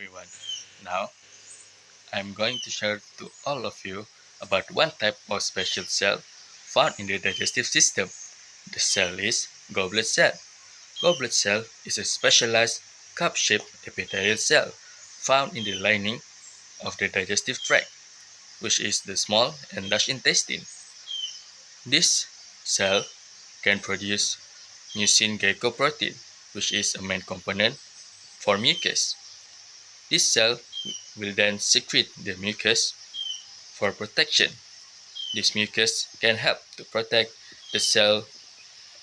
everyone. Now, I'm going to share to all of you about one type of special cell found in the digestive system. The cell is goblet cell. Goblet cell is a specialized cup-shaped epithelial cell found in the lining of the digestive tract, which is the small and large intestine. This cell can produce mucin glycoprotein, which is a main component for mucus. This cell will then secrete the mucus for protection. This mucus can help to protect the cell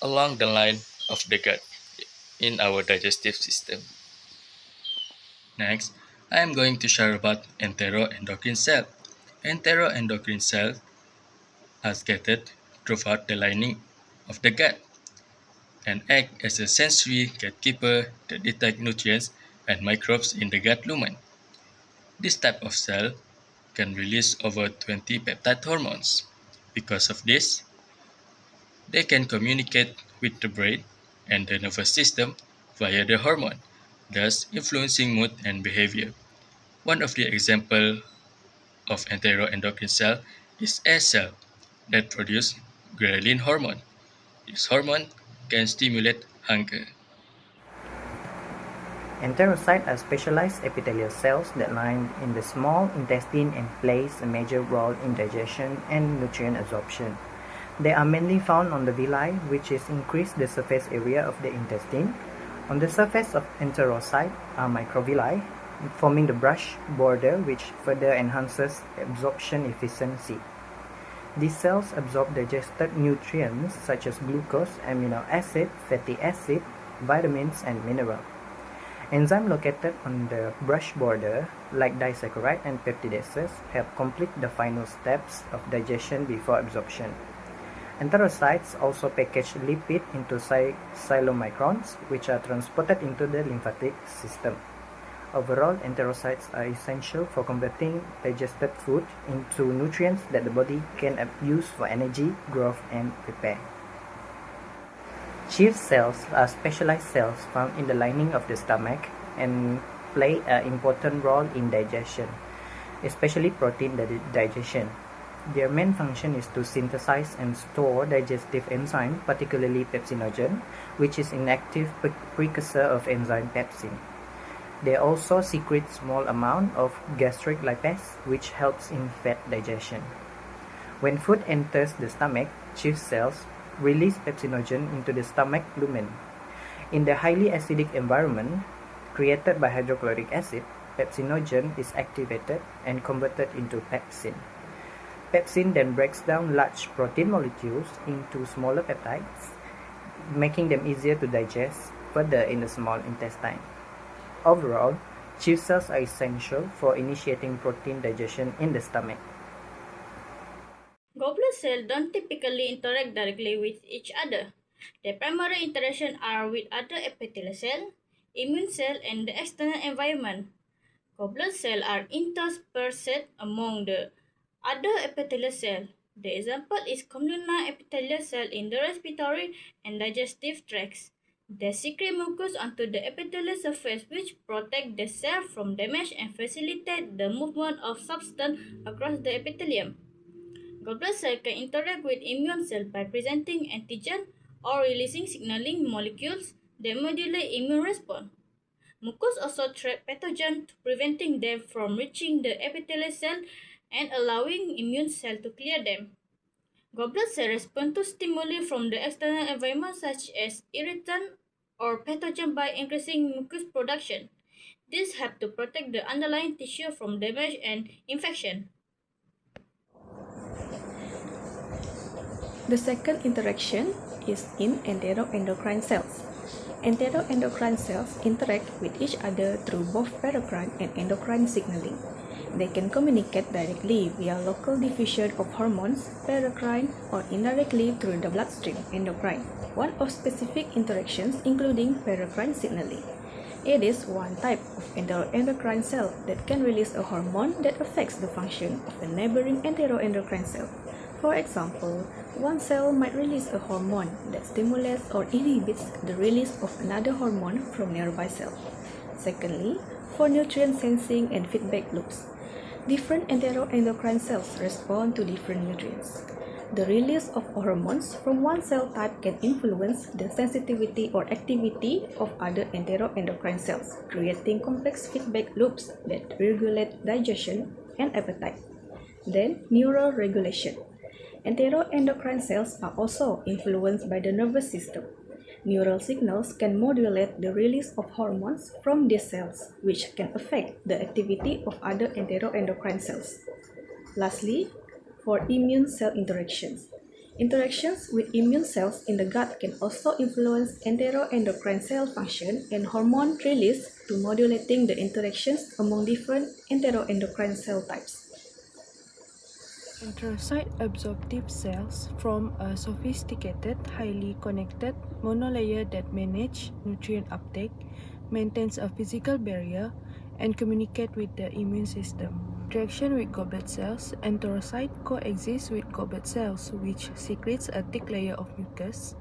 along the line of the gut in our digestive system. Next, I am going to share about enteroendocrine cell. Enteroendocrine cells are scattered throughout the lining of the gut and act as a sensory gatekeeper that detect nutrients and microbes in the gut lumen. This type of cell can release over 20 peptide hormones. Because of this, they can communicate with the brain and the nervous system via the hormone, thus influencing mood and behavior. One of the examples of enteroendocrine cell is A cell that produce ghrelin hormone. This hormone can stimulate hunger. Enterocytes are specialized epithelial cells that line in the small intestine and plays a major role in digestion and nutrient absorption. They are mainly found on the villi, which is increase the surface area of the intestine. On the surface of enterocyte are microvilli, forming the brush border, which further enhances absorption efficiency. These cells absorb digested nutrients such as glucose, amino acid, fatty acid, vitamins, and minerals. Enzymes located on the brush border, like disaccharide and peptidases, help complete the final steps of digestion before absorption. Enterocytes also package lipid into chylomicrons, which are transported into the lymphatic system. Overall, enterocytes are essential for converting digested food into nutrients that the body can use for energy, growth, and repair. Chief cells are specialized cells found in the lining of the stomach and play an important role in digestion, especially protein digestion. Their main function is to synthesize and store digestive enzyme, particularly pepsinogen, which is an active precursor of enzyme pepsin. They also secrete small amount of gastric lipase, which helps in fat digestion. When food enters the stomach, chief cells release pepsinogen into the stomach lumen. In the highly acidic environment created by hydrochloric acid, pepsinogen is activated and converted into pepsin. Pepsin then breaks down large protein molecules into smaller peptides, making them easier to digest further in the small intestine. Overall, chief cells are essential for initiating protein digestion in the stomach. Goblet cells don't typically interact directly with each other. Their primary interactions are with other epithelial cells, immune cells, and the external environment. Goblet cells are interspersed among the other epithelial cells. The example is columnar epithelial cell in the respiratory and digestive tracts. They secrete mucus onto the epithelial surface, which protect the cell from damage and facilitate the movement of substance across the epithelium. Goblet cells can interact with immune cells by presenting antigen or releasing signaling molecules that modulate immune response. Mucus also trap pathogens, preventing them from reaching the epithelial cell and allowing immune cells to clear them. Goblet cells respond to stimuli from the external environment such as irritant or pathogen by increasing mucus production. This helps to protect the underlying tissue from damage and infection. The second interaction is in enteroendocrine cells. Enteroendocrine cells interact with each other through both paracrine and endocrine signaling. They can communicate directly via local diffusion of hormones, paracrine, or indirectly through the bloodstream, endocrine. One of specific interactions including paracrine signaling. It is one type of enteroendocrine cell that can release a hormone that affects the function of a neighboring enteroendocrine cell. For example, one cell might release a hormone that stimulates or inhibits the release of another hormone from nearby cell. Secondly, For nutrient sensing and feedback loops, different enteroendocrine cells respond to different nutrients. The release of hormones from one cell type can influence the sensitivity or activity of other enteroendocrine cells, creating complex feedback loops that regulate digestion and appetite. Then, neural regulation. Enteroendocrine cells are also influenced by the nervous system. Neural signals can modulate the release of hormones from these cells, which can affect the activity of other enteroendocrine cells. Lastly, for immune cell interactions. Interactions with immune cells in the gut can also influence enteroendocrine cell function and hormone release to modulating the interactions among different enteroendocrine cell types. Enterocyte absorptive cells form a sophisticated, highly connected monolayer that manage nutrient uptake, maintains a physical barrier, and communicate with the immune system. Interaction with goblet cells, enterocyte coexist with goblet cells, which secretes a thick layer of mucus.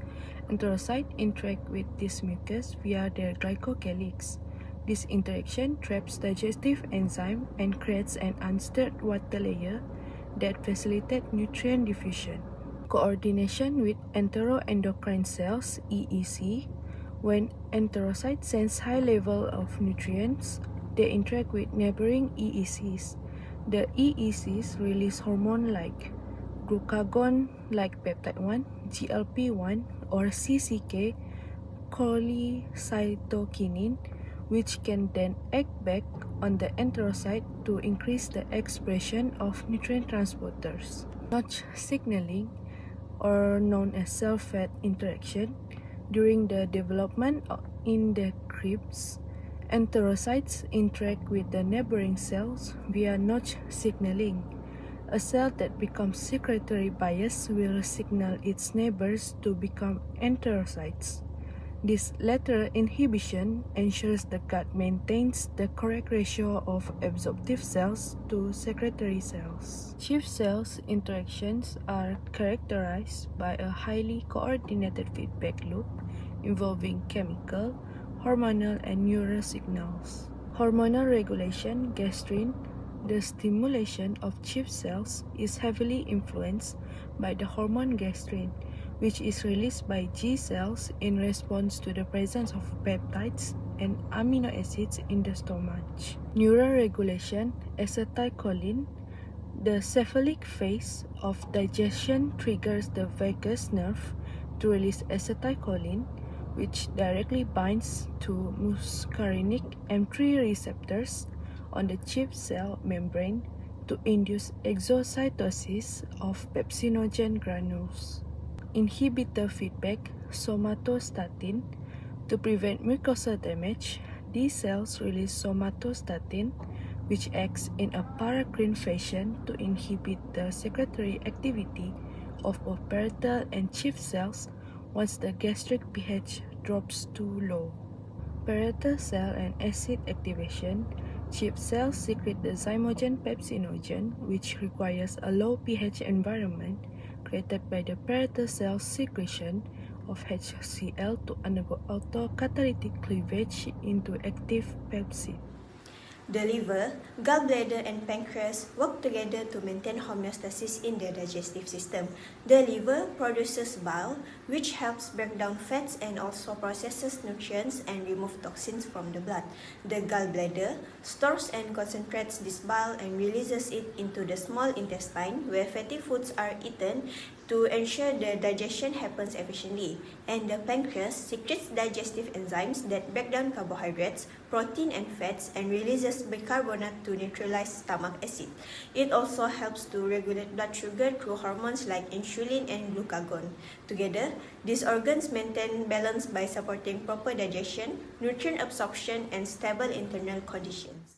Enterocyte interact with this mucus via their glycocalyx. This interaction traps digestive enzyme and creates an unstirred water layer that facilitate nutrient diffusion. Coordination with enteroendocrine cells (EEC). When enterocytes sense high level of nutrients, they interact with neighboring EECs. The EECs release hormone like glucagon like peptide 1, GLP-1 or CCK, cholecytokinin, which can then act back on the enterocyte to increase the expression of nutrient transporters. Notch signaling, or known as cell-fat interaction, during the development in the crypts, enterocytes interact with the neighboring cells via notch signaling. A cell that becomes secretory biased will signal its neighbors to become enterocytes. This lateral inhibition ensures the gut maintains the correct ratio of absorptive cells to secretory cells. Chief cells interactions are characterized by a highly coordinated feedback loop involving chemical, hormonal, and neural signals. Hormonal regulation, gastrin. The stimulation of chief cells is heavily influenced by the hormone gastrin, which is released by G cells in response to the presence of peptides and amino acids in the stomach. Neural regulation, acetylcholine. The cephalic phase of digestion triggers the vagus nerve to release acetylcholine, which directly binds to muscarinic M3 receptors on the chief cell membrane to induce exocytosis of pepsinogen granules. Inhibitor feedback, somatostatin. To prevent mucosal damage, these cells release somatostatin, which acts in a paracrine fashion to inhibit the secretory activity of both parietal and chief cells once the gastric pH drops too low. Parietal cell and acid activation. Chief cells secrete the zymogen pepsinogen, which requires a low pH environment created by the parietal cell secretion of HCl to undergo autocatalytic cleavage into active pepsid. The liver, gallbladder, and pancreas work together to maintain homeostasis in the digestive system. The liver produces bile, which helps break down fats and also processes nutrients and remove toxins from the blood. The gallbladder stores and concentrates this bile and releases it into the small intestine, where fatty foods are eaten to ensure the digestion happens efficiently. And the pancreas secretes digestive enzymes that break down carbohydrates, protein, and fats and releases bicarbonate to neutralize stomach acid. It also helps to regulate blood sugar through hormones like insulin and glucagon. Together, these organs maintain balance by supporting proper digestion, nutrient absorption, and stable internal conditions.